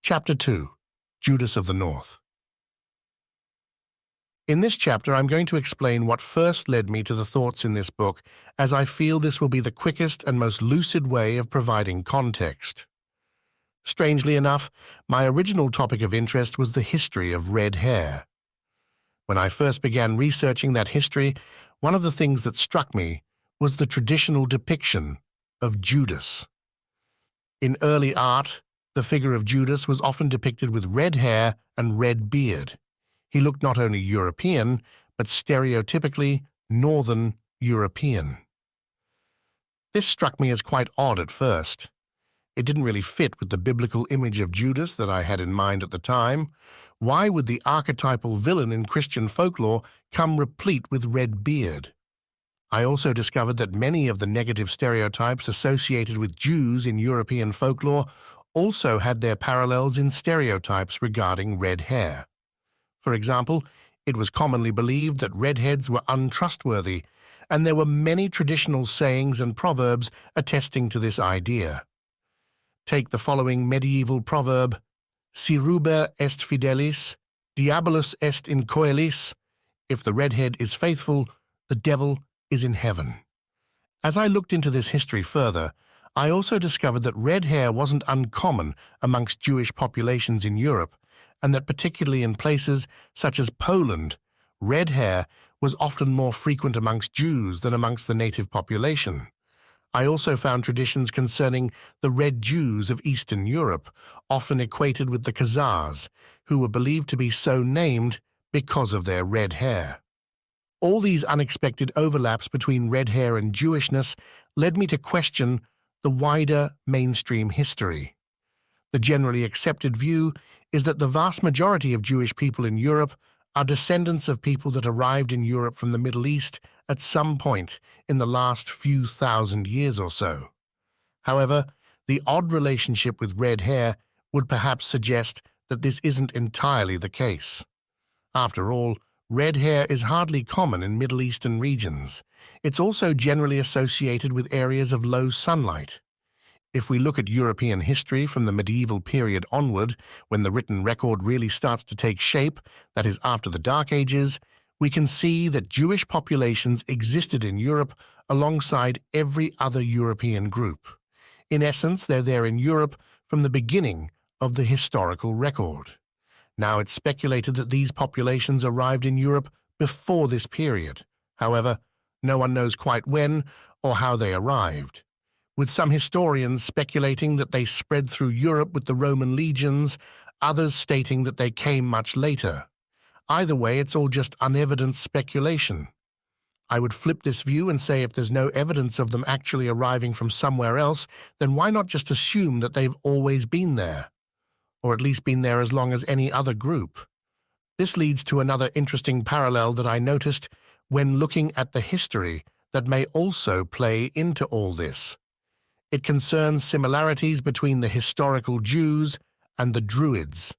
Chapter 2, Judas of the North. In this chapter, I'm going to explain what first led me to the thoughts in this book, as I feel this will be the quickest and most lucid way of providing context. Strangely enough, my original topic of interest was the history of red hair. When I first began researching that history, one of the things that struck me was the traditional depiction of Judas. In early art, the figure of Judas was often depicted with red hair and red beard. He looked not only European, but stereotypically Northern European. This struck me as quite odd at first. It didn't really fit with the biblical image of Judas that I had in mind at the time. Why would the archetypal villain in Christian folklore come replete with red beard? I also discovered that many of the negative stereotypes associated with Jews in European folklore also had their parallels in stereotypes regarding red hair. For example, it was commonly believed that redheads were untrustworthy, and there were many traditional sayings and proverbs attesting to this idea. Take the following medieval proverb: "Si ruber est fidelis, diabolus est in coelis." If the redhead is faithful, the devil is in heaven. As I looked into this history further, I also discovered that red hair wasn't uncommon amongst Jewish populations in Europe, and that particularly in places such as Poland, red hair was often more frequent amongst Jews than amongst the native population. I also found traditions concerning the red Jews of Eastern Europe, often equated with the Khazars, who were believed to be so named because of their red hair. All these unexpected overlaps between red hair and Jewishness led me to question the wider mainstream history. The generally accepted view is that the vast majority of Jewish people in Europe are descendants of people that arrived in Europe from the Middle East at some point in the last few thousand years or so. However, the odd relationship with red hair would perhaps suggest that this isn't entirely the case. After all, red hair is hardly common in Middle Eastern regions. It's also generally associated with areas of low sunlight. If we look at European history from the medieval period onward, when the written record really starts to take shape, that is after the Dark Ages, we can see that Jewish populations existed in Europe alongside every other European group. In essence, they're there in Europe from the beginning of the historical record. Now, it's speculated that these populations arrived in Europe before this period. However, no one knows quite when or how they arrived, with some historians speculating that they spread through Europe with the Roman legions, others stating that they came much later. Either way, it's all just unevidenced speculation. I would flip this view and say if there's no evidence of them actually arriving from somewhere else, then why not just assume that they've always been there, or at least been there as long as any other group? This leads to another interesting parallel that I noticed when looking at the history that may also play into all this. It concerns similarities between the historical Jews and the Druids.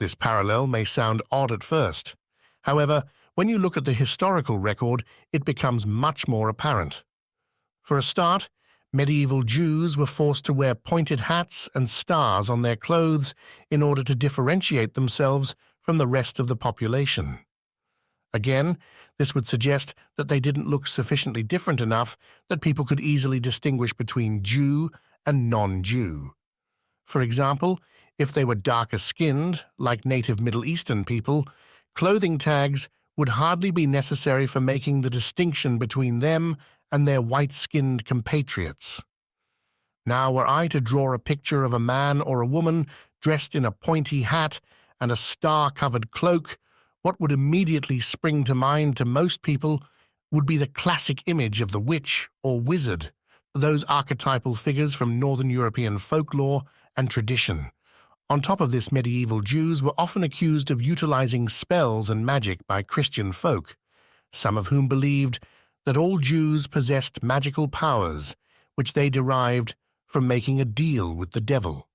This parallel may sound odd at first. However, when you look at the historical record, it becomes much more apparent. For a start, medieval Jews were forced to wear pointed hats and stars on their clothes in order to differentiate themselves from the rest of the population. Again, this would suggest that they didn't look sufficiently different enough that people could easily distinguish between Jew and non-Jew. For example, if they were darker skinned, like native Middle Eastern people, clothing tags would hardly be necessary for making the distinction between them and their white-skinned compatriots. Now, were I to draw a picture of a man or a woman dressed in a pointy hat and a star-covered cloak, what would immediately spring to mind to most people would be the classic image of the witch or wizard, those archetypal figures from Northern European folklore and tradition. On top of this, medieval Jews were often accused of utilizing spells and magic by Christian folk, some of whom believed that all Jews possessed magical powers, which they derived from making a deal with the devil.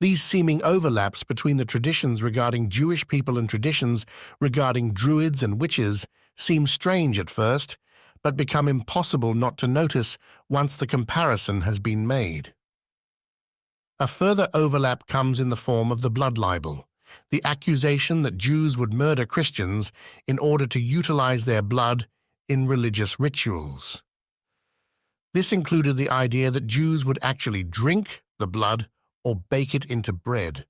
These seeming overlaps between the traditions regarding Jewish people and traditions regarding Druids and witches seem strange at first, but become impossible not to notice once the comparison has been made. A further overlap comes in the form of the blood libel, the accusation that Jews would murder Christians in order to utilize their blood in religious rituals. This included the idea that Jews would actually drink the blood or bake it into bread.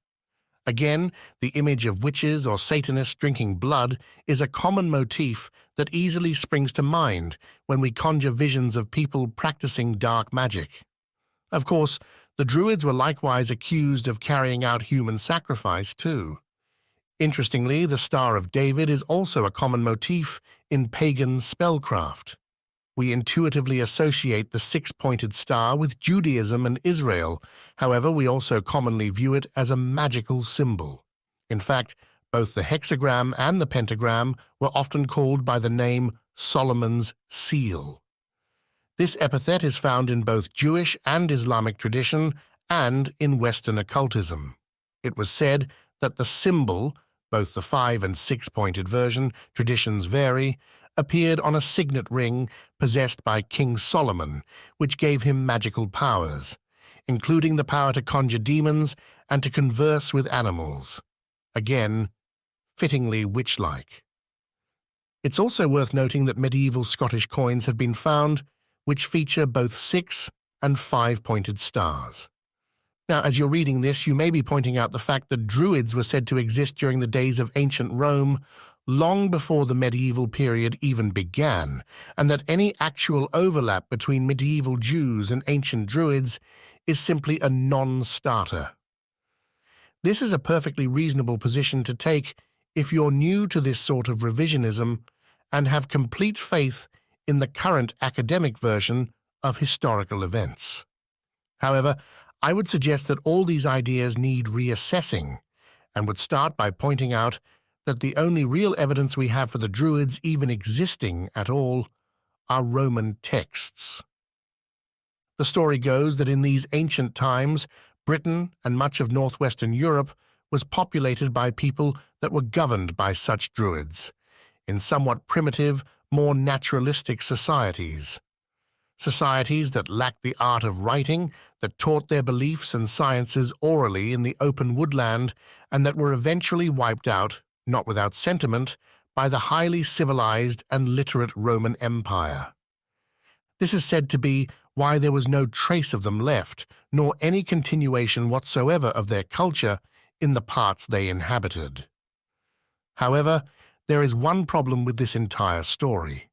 Again, the image of witches or Satanists drinking blood is a common motif that easily springs to mind when we conjure visions of people practicing dark magic. Of course, the Druids were likewise accused of carrying out human sacrifice too. Interestingly, the Star of David is also a common motif in pagan spellcraft. We intuitively associate the six-pointed star with Judaism and Israel. However, we also commonly view it as a magical symbol. In fact, both the hexagram and the pentagram were often called by the name Solomon's seal. This epithet is found in both Jewish and Islamic tradition and in Western occultism. It was said that the symbol, both the 5- and 6-pointed version, traditions vary, appeared on a signet ring possessed by King Solomon, which gave him magical powers, including the power to conjure demons and to converse with animals. Again, fittingly witch-like. It's also worth noting that medieval Scottish coins have been found which feature both 6- and 5-pointed stars. Now, as you're reading this, you may be pointing out the fact that Druids were said to exist during the days of ancient Rome, long before the medieval period even began, and that any actual overlap between medieval Jews and ancient Druids is simply a non-starter. This is a perfectly reasonable position to take if you're new to this sort of revisionism and have complete faith in the current academic version of historical events. However, I would suggest that all these ideas need reassessing, and would start by pointing out that the only real evidence we have for the Druids even existing at all are Roman texts. The story goes that in these ancient times, Britain and much of northwestern Europe was populated by people that were governed by such Druids, in somewhat primitive, more naturalistic societies. Societies that lacked the art of writing, that taught their beliefs and sciences orally in the open woodland, and that were eventually wiped out, not without sentiment, by the highly civilized and literate Roman Empire. This is said to be why there was no trace of them left, nor any continuation whatsoever of their culture in the parts they inhabited. However, there is one problem with this entire story.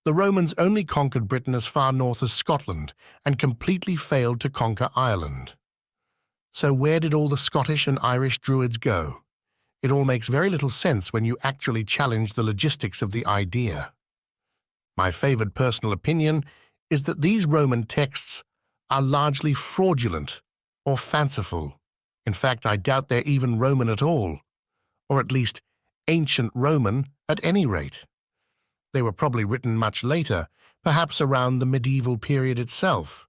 The Romans only conquered Britain as far north as Scotland and completely failed to conquer Ireland. So where did all the Scottish and Irish Druids go? It all makes very little sense when you actually challenge the logistics of the idea. My favored personal opinion is that these Roman texts are largely fraudulent or fanciful. In fact, I doubt they're even Roman at all, or at least ancient Roman at any rate. They were probably written much later, perhaps around the medieval period itself.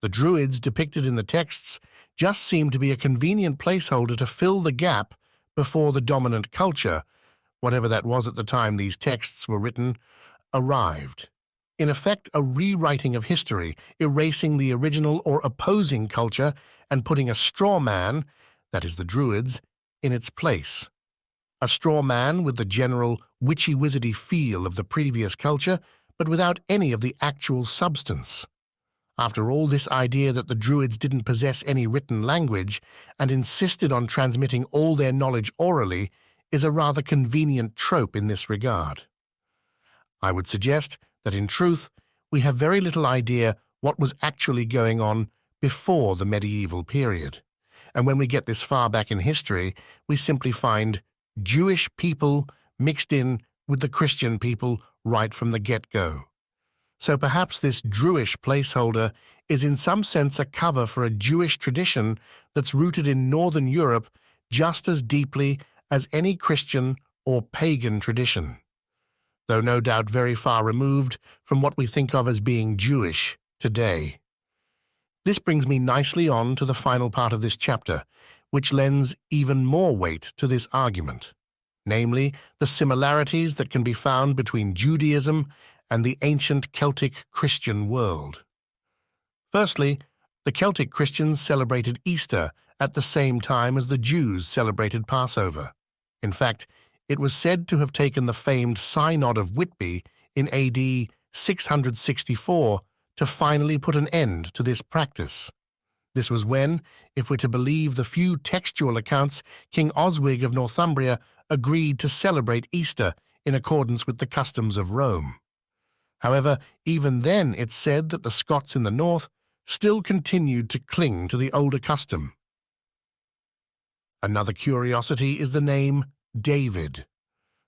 The Druids depicted in the texts just seem to be a convenient placeholder to fill the gap before the dominant culture, whatever that was at the time these texts were written, arrived. In effect, a rewriting of history, erasing the original or opposing culture and putting a straw man, that is the Druids, in its place. A straw man with the general witchy-wizardy feel of the previous culture, but without any of the actual substance. After all, this idea that the Druids didn't possess any written language and insisted on transmitting all their knowledge orally is a rather convenient trope in this regard. I would suggest that in truth, we have very little idea what was actually going on before the medieval period. And when we get this far back in history, we simply find Jewish people mixed in with the Christian people right from the get-go. So perhaps this Druish placeholder is in some sense a cover for a Jewish tradition that's rooted in Northern Europe just as deeply as any Christian or pagan tradition, though no doubt very far removed from what we think of as being Jewish today. This brings me nicely on to the final part of this chapter, which lends even more weight to this argument, namely the similarities that can be found between Judaism and the ancient Celtic Christian world. Firstly, The Celtic Christians celebrated Easter at the same time as the Jews celebrated Passover. In fact, it was said to have taken the famed Synod of Whitby in AD 664 to finally put an end to this practice. This was when, if we're to believe the few textual accounts, King Oswig of Northumbria agreed to celebrate Easter in accordance with the customs of Rome. However, even then it's said that the Scots in the north still continued to cling to the older custom. Another curiosity is the name David.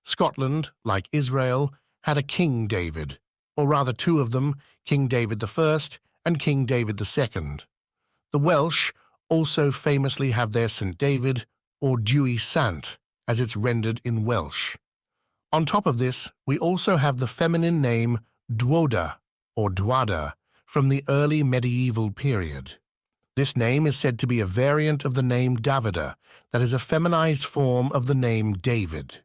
Scotland, like Israel, had a King David, or rather two of them, King David I and King David II. The Welsh also famously have their St. David, or Dewi Sant, as it's rendered in Welsh. On top of this, we also have the feminine name Dwoda, or Dwada, from the early medieval period. This name is said to be a variant of the name Davida, that is a feminized form of the name David.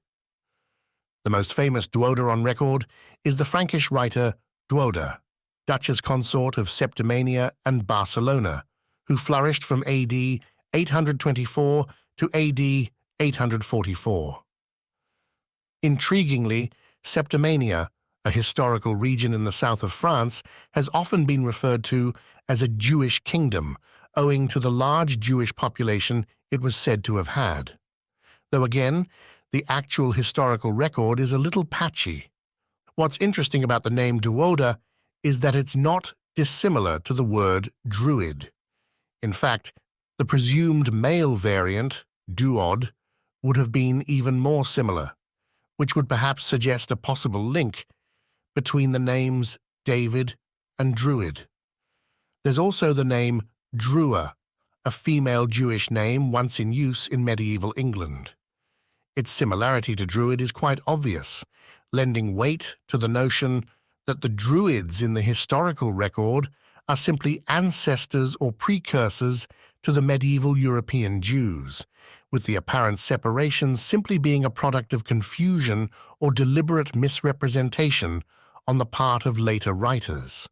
The most famous Dwoda on record is the Frankish writer Dwoda, Duchess consort of Septimania and Barcelona, who flourished from AD 824 to AD 844. Intriguingly, Septimania, a historical region in the south of France, has often been referred to as a Jewish kingdom, owing to the large Jewish population it was said to have had. Though again, the actual historical record is a little patchy. What's interesting about the name Dwoda is that it's not dissimilar to the word druid. In fact, the presumed male variant, duod, would have been even more similar, which would perhaps suggest a possible link between the names David and Druid. There's also the name Drua, a female Jewish name once in use in medieval England. Its similarity to Druid is quite obvious, lending weight to the notion that the Druids in the historical record are simply ancestors or precursors to the medieval European Jews, with the apparent separation simply being a product of confusion or deliberate misrepresentation on the part of later writers.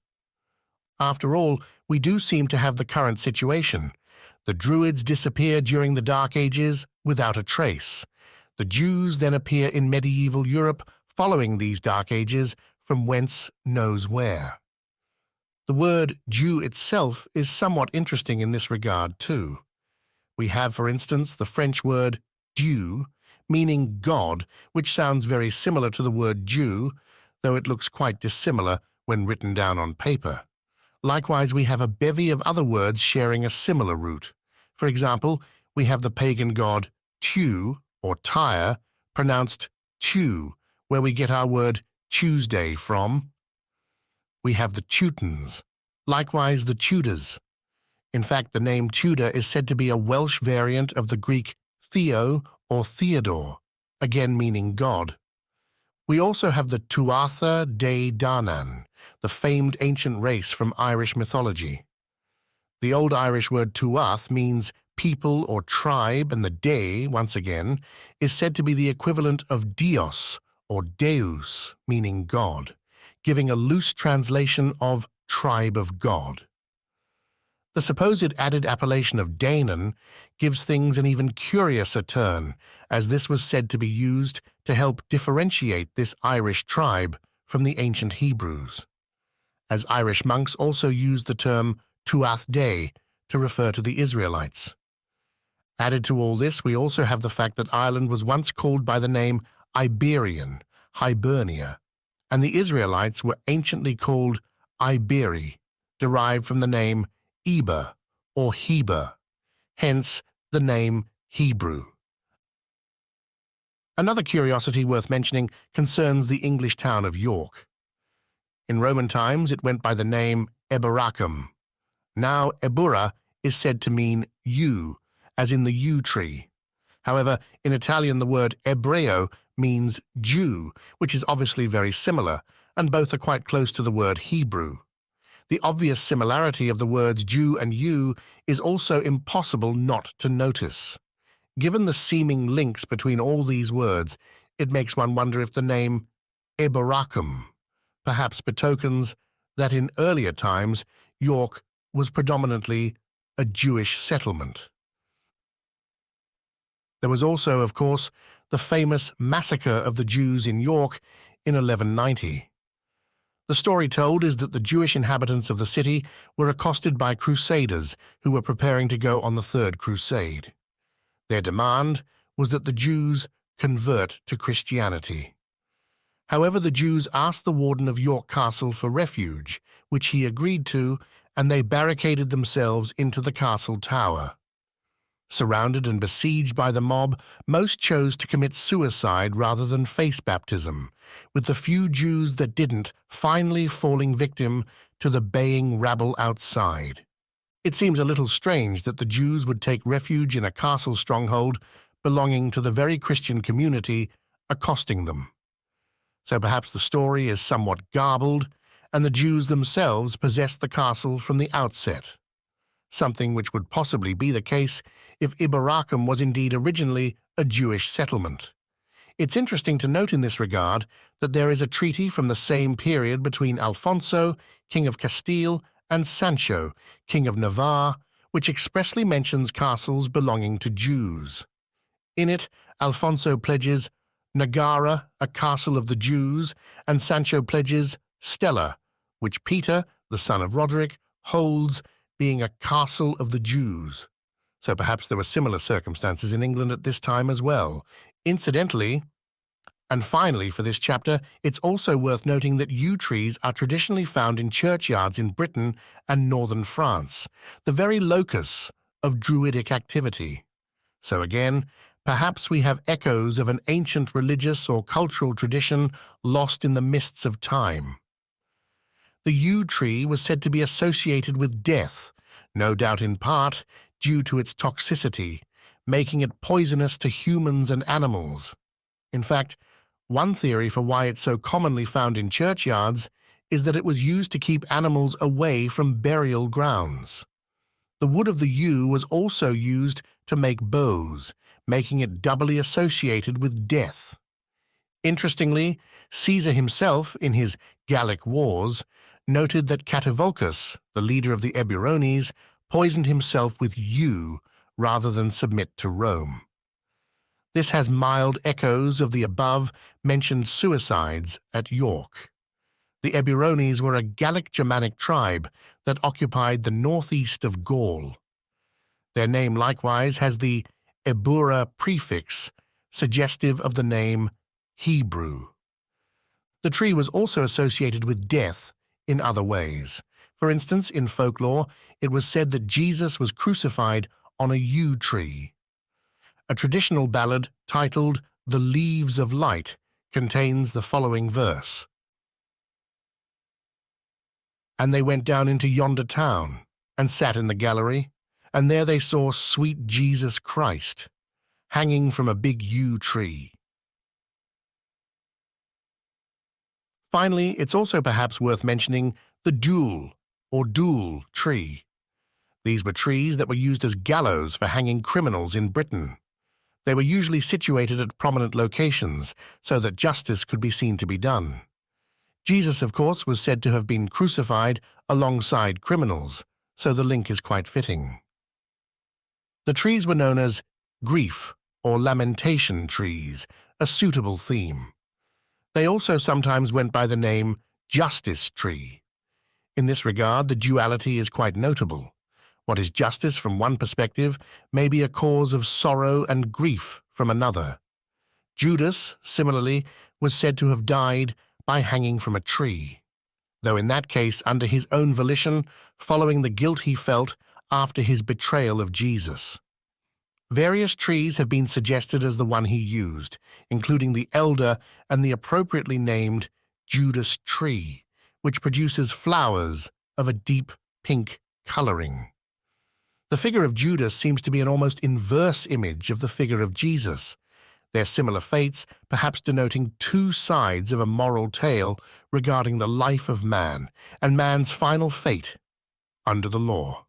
After all, we do seem to have the current situation. The Druids disappear during the Dark Ages without a trace. The Jews then appear in medieval Europe following these Dark Ages from whence knows where. The word Jew itself is somewhat interesting in this regard too. We have, for instance, the French word Dieu, meaning God, which sounds very similar to the word Jew, though it looks quite dissimilar when written down on paper. Likewise, we have a bevy of other words sharing a similar root. For example, we have the pagan god Tu, or Tyre, pronounced Tu, where we get our word Tuesday from. We have the Teutons, likewise the Tudors. In fact, the name Tudor is said to be a Welsh variant of the Greek Theo or Theodore, again meaning God. We also have the Tuatha De Danann, the famed ancient race from Irish mythology. The Old Irish word Tuath means people or tribe, and the De, once again, is said to be the equivalent of Dios or Deus, meaning God, giving a loose translation of tribe of God. The supposed added appellation of Danan gives things an even curiouser turn, as this was said to be used to help differentiate this Irish tribe from the ancient Hebrews, as Irish monks also used the term Tuath De to refer to the Israelites. Added to all this, we also have the fact that Ireland was once called by the name Iberian, Hibernia, and the Israelites were anciently called Iberi, derived from the name Eber or Heber, hence the name Hebrew. Another curiosity worth mentioning concerns the English town of York. In Roman times, it went by the name Eboracum. Now, Ebura is said to mean yew, as in the yew tree. However, in Italian, the word ebreo means Jew, which is obviously very similar, and both are quite close to the word Hebrew. The obvious similarity of the words Jew and yew is also impossible not to notice. Given the seeming links between all these words, it makes one wonder if the name Eboracum perhaps betokens that in earlier times York was predominantly a Jewish settlement. There was also, of course, the famous massacre of the Jews in York in 1190. The story told is that the Jewish inhabitants of the city were accosted by crusaders who were preparing to go on the Third Crusade. Their demand was that the Jews convert to Christianity. However, the Jews asked the warden of York Castle for refuge, which he agreed to, and they barricaded themselves into the castle tower. Surrounded and besieged by the mob, most chose to commit suicide rather than face baptism, with the few Jews that didn't finally falling victim to the baying rabble outside. It seems a little strange that the Jews would take refuge in a castle stronghold belonging to the very Christian community accosting them. So perhaps the story is somewhat garbled, and the Jews themselves possessed the castle from the outset, something which would possibly be the case if Iberacum was indeed originally a Jewish settlement. It's interesting to note in this regard that there is a treaty from the same period between Alfonso, King of Castile, and Sancho, King of Navarre, which expressly mentions castles belonging to Jews. In it, Alfonso pledges Nagara, a castle of the Jews, and Sancho pledges Stella, which Peter, the son of Roderick, holds being a castle of the Jews. So perhaps there were similar circumstances in England at this time as well. Incidentally, and finally for this chapter, it's also worth noting that yew trees are traditionally found in churchyards in Britain and northern France, the very locus of Druidic activity. So again, perhaps we have echoes of an ancient religious or cultural tradition lost in the mists of time. The yew tree was said to be associated with death, no doubt in part due to its toxicity, making it poisonous to humans and animals. In fact, one theory for why it's so commonly found in churchyards is that it was used to keep animals away from burial grounds. The wood of the yew was also used to make bows, making it doubly associated with death. Interestingly, Caesar himself, in his Gallic Wars, noted that Catuvolcus, the leader of the Eburones, poisoned himself with yew rather than submit to Rome. This has mild echoes of the above-mentioned suicides at York. The Eburones were a Gallic-Germanic tribe that occupied the northeast of Gaul. Their name likewise has the Ebura prefix, suggestive of the name Hebrew. The tree was also associated with death in other ways. For instance, in folklore, it was said that Jesus was crucified on a yew tree. A traditional ballad titled The Leaves of Light contains the following verse. And they went down into yonder town, and sat in the gallery, and there they saw sweet Jesus Christ, hanging from a big yew tree. Finally, it's also perhaps worth mentioning the dule or dule tree. These were trees that were used as gallows for hanging criminals in Britain. They were usually situated at prominent locations so that justice could be seen to be done. Jesus, of course, was said to have been crucified alongside criminals, so the link is quite fitting. The trees were known as grief or lamentation trees, a suitable theme. They also sometimes went by the name justice tree. In this regard, the duality is quite notable. What is justice from one perspective may be a cause of sorrow and grief from another. Judas, similarly, was said to have died by hanging from a tree, though in that case under his own volition, following the guilt he felt after his betrayal of Jesus. Various trees have been suggested as the one he used, including the elder and the appropriately named Judas tree, which produces flowers of a deep pink coloring. The figure of Judas seems to be an almost inverse image of the figure of Jesus, their similar fates perhaps denoting two sides of a moral tale regarding the life of man and man's final fate under the law.